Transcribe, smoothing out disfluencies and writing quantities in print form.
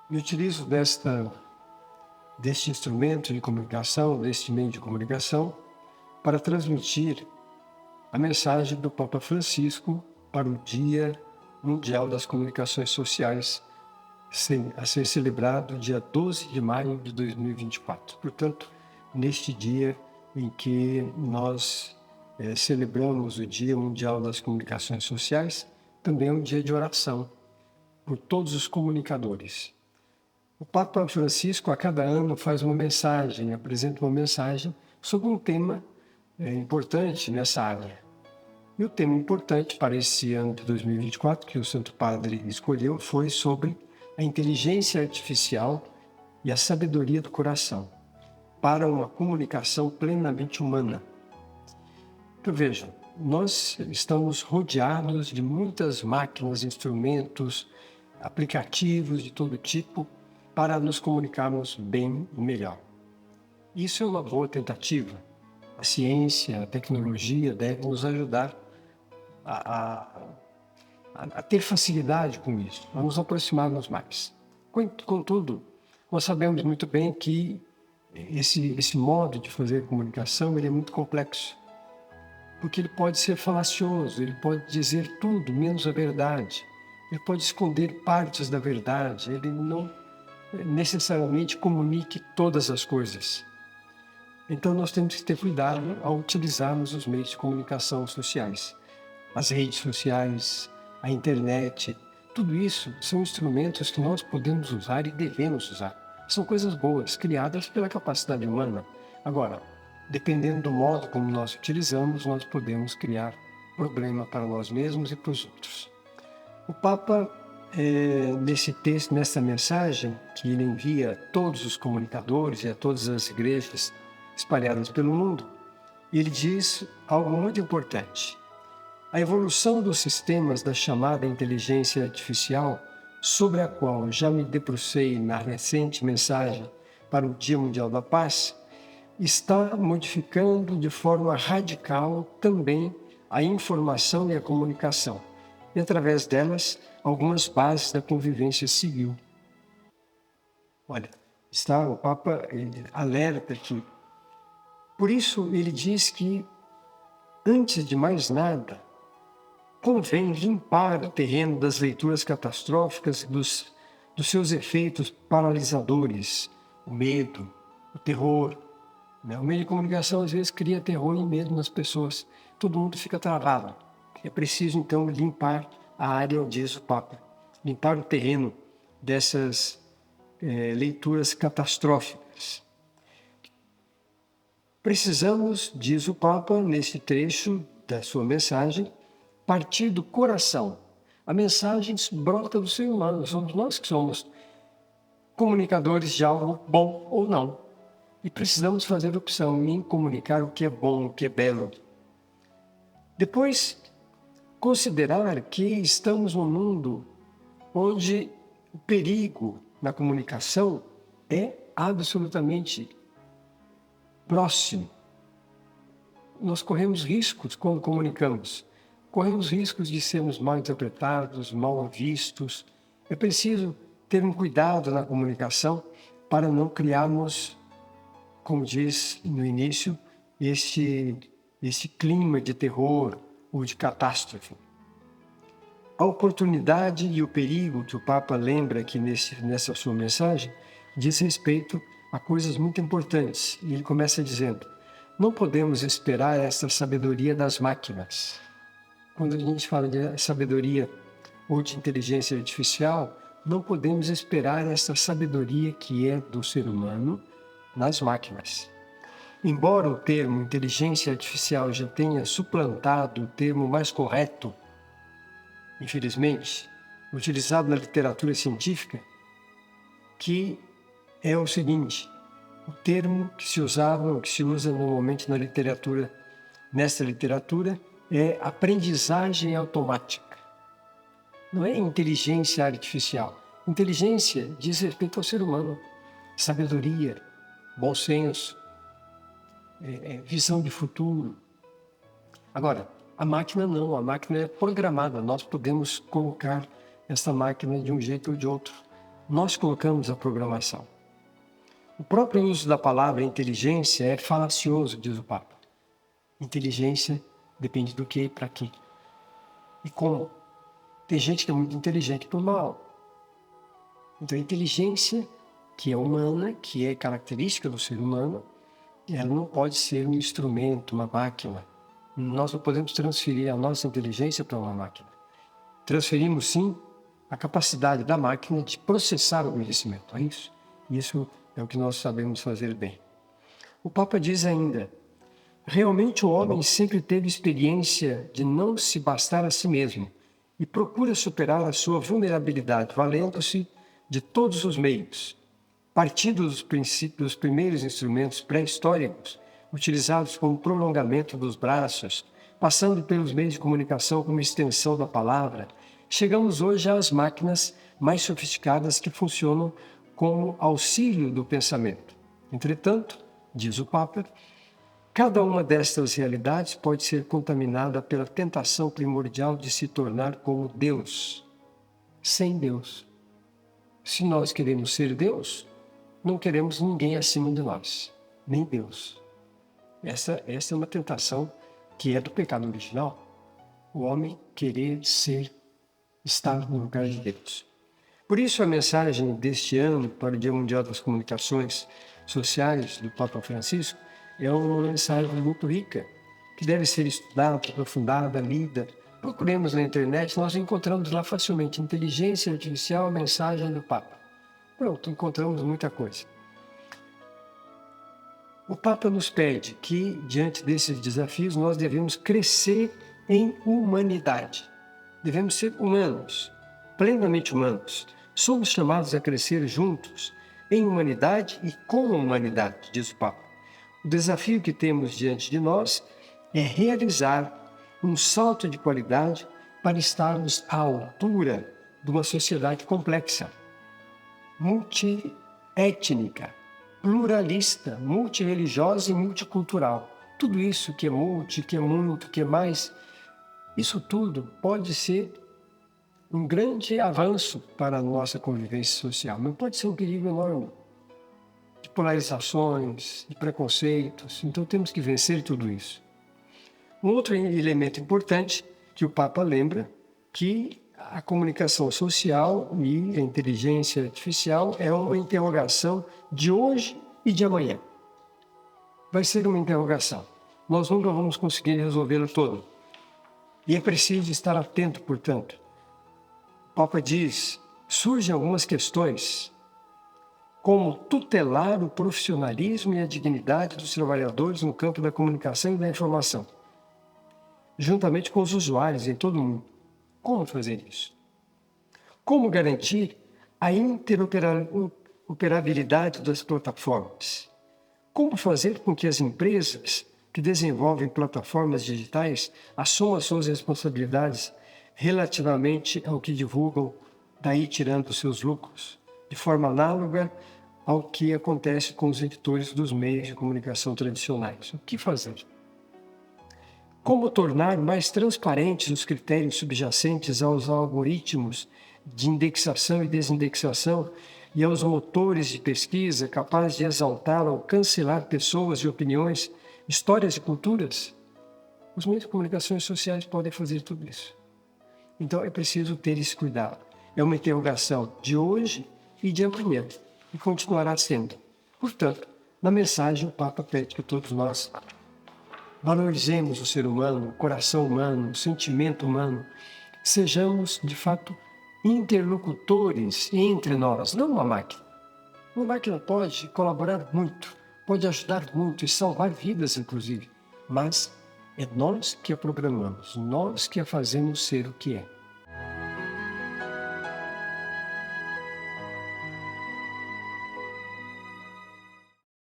Me utilizo deste instrumento de comunicação, deste meio de comunicação, para transmitir a mensagem do Papa Francisco para o Dia Mundial das Comunicações Sociais, a ser celebrado dia 12 de maio de 2024. Portanto, neste dia em que nós celebramos o Dia Mundial das Comunicações Sociais, também é um dia de oração por todos os comunicadores. O Papa Francisco, a cada ano, faz uma mensagem, apresenta uma mensagem sobre um tema importante nessa área. E o tema importante para esse ano de 2024, que o Santo Padre escolheu, foi sobre a inteligência artificial e a sabedoria do coração, para uma comunicação plenamente humana. Então vejam, nós estamos rodeados de muitas máquinas, instrumentos, aplicativos de todo tipo, para nos comunicarmos bem e melhor. Isso é uma boa tentativa. A ciência, a tecnologia devem nos ajudar a ter facilidade com isso, a nos aproximarmos mais. Contudo, nós sabemos muito bem que esse modo de fazer comunicação ele é muito complexo, porque ele pode ser falacioso, ele pode dizer tudo menos a verdade, ele pode esconder partes da verdade, ele não necessariamente comunique todas as coisas. Então nós temos que ter cuidado ao utilizarmos os meios de comunicação sociais. As redes sociais, a internet, tudo isso são instrumentos que nós podemos usar e devemos usar. São coisas boas, criadas pela capacidade humana. Agora, dependendo do modo como nós utilizamos, nós podemos criar problema para nós mesmos e para os outros. O Papa, nesse texto, nessa mensagem que ele envia a todos os comunicadores e a todas as igrejas espalhadas pelo mundo, ele diz algo muito importante. A evolução dos sistemas da chamada inteligência artificial, sobre a qual já me debrucei na recente mensagem para o Dia Mundial da Paz, está modificando de forma radical também a informação e a comunicação, e através delas, algumas bases da convivência civil. Olha, o Papa alerta aqui. Por isso, ele diz que, antes de mais nada, convém limpar o terreno das leituras catastróficas e dos seus efeitos paralisadores, o medo, o terror. O meio de comunicação, às vezes, cria terror e medo nas pessoas. Todo mundo fica travado. É preciso, então, limpar a área, diz o Papa, limpar o terreno dessas leituras catastróficas. Precisamos, diz o Papa, neste trecho da sua mensagem, partir do coração. A mensagem brota do ser humano, somos nós que somos comunicadores de algo bom ou não. E precisamos fazer opção em comunicar o que é bom, o que é belo. Depois, considerar que estamos num mundo onde o perigo na comunicação é absolutamente próximo. Nós corremos riscos quando comunicamos. Corremos riscos de sermos mal interpretados, mal vistos. É preciso ter um cuidado na comunicação para não criarmos, como diz no início, esse clima de terror ou de catástrofe. A oportunidade e o perigo que o Papa lembra aqui nessa sua mensagem diz respeito a coisas muito importantes. E ele começa dizendo: não podemos esperar essa sabedoria das máquinas. Quando a gente fala de sabedoria ou de inteligência artificial, não podemos esperar essa sabedoria que é do ser humano nas máquinas. Embora o termo inteligência artificial já tenha suplantado o termo mais correto, infelizmente, utilizado na literatura científica, que é o seguinte: o termo que se usava, ou que se usa normalmente nessa literatura, é aprendizagem automática. Não é inteligência artificial. Inteligência diz respeito ao ser humano. Sabedoria, bom senso, visão de futuro. Agora, a máquina não, a máquina é programada. Nós podemos colocar essa máquina de um jeito ou de outro. nós colocamos a programação. O próprio uso da palavra inteligência é falacioso, diz o Papa. Inteligência depende do que e para quê. E como? Tem gente que é muito inteligente por mal. Então a inteligência, que é humana, que é característica do ser humano, ela não pode ser um instrumento, uma máquina. Nós não podemos transferir a nossa inteligência para uma máquina. Transferimos, sim, a capacidade da máquina de processar o conhecimento. É isso? Isso é o que nós sabemos fazer bem. O Papa diz ainda: realmente o homem sempre teve experiência de não se bastar a si mesmo e procura superar a sua vulnerabilidade, valendo-se de todos os meios, partindo dos princípios, dos primeiros instrumentos pré-históricos, utilizados como prolongamento dos braços, passando pelos meios de comunicação como extensão da palavra, chegamos hoje às máquinas mais sofisticadas que funcionam como auxílio do pensamento. Entretanto, diz o Papa, cada uma destas realidades pode ser contaminada pela tentação primordial de se tornar como Deus, sem Deus. Se nós queremos ser Deus, não queremos ninguém acima de nós, nem Deus. Essa é uma tentação que é do pecado original. O homem querer estar no lugar de Deus. Por isso a mensagem deste ano para o Dia Mundial das Comunicações Sociais do Papa Francisco é uma mensagem muito rica, que deve ser estudada, aprofundada, lida. Procuremos na internet, nós encontramos lá facilmente inteligência artificial, a mensagem do Papa. Pronto, encontramos muita coisa. O Papa nos pede que, diante desses desafios, nós devemos crescer em humanidade. Devemos ser humanos, plenamente humanos. Somos chamados a crescer juntos, em humanidade e com a humanidade, diz o Papa. O desafio que temos diante de nós é realizar um salto de qualidade para estarmos à altura de uma sociedade complexa, multiétnica, pluralista, multirreligiosa e multicultural. Tudo isso que é multi, que é muito, que é mais, isso tudo pode ser um grande avanço para a nossa convivência social, mas pode ser um perigo enorme de polarizações, de preconceitos. Então temos que vencer tudo isso. Um outro elemento importante que o Papa lembra que a comunicação social e a inteligência artificial é uma interrogação de hoje e de amanhã. Vai ser uma interrogação. Nós nunca vamos conseguir resolvê-la toda. E é preciso estar atento, portanto. O Papa diz, surgem algumas questões, como tutelar o profissionalismo e a dignidade dos trabalhadores no campo da comunicação e da informação, juntamente com os usuários em todo o mundo. Como fazer isso? Como garantir a interoperabilidade das plataformas? Como fazer com que as empresas que desenvolvem plataformas digitais assumam as suas responsabilidades relativamente ao que divulgam, daí tirando os seus lucros, de forma análoga ao que acontece com os editores dos meios de comunicação tradicionais? O que fazer? Como tornar mais transparentes os critérios subjacentes aos algoritmos de indexação e desindexação e aos motores de pesquisa capazes de exaltar ou cancelar pessoas e opiniões, histórias e culturas? Os meios de comunicação sociais podem fazer tudo isso. Então é preciso ter esse cuidado. É uma interrogação de hoje e de amanhã, e continuará sendo. Portanto, na mensagem o Papa pede que todos nós valorizemos o ser humano, o coração humano, o sentimento humano, sejamos, de fato, interlocutores entre nós, não uma máquina. Uma máquina pode colaborar muito, pode ajudar muito e salvar vidas, inclusive, mas é nós que a programamos, nós que a fazemos ser o que é.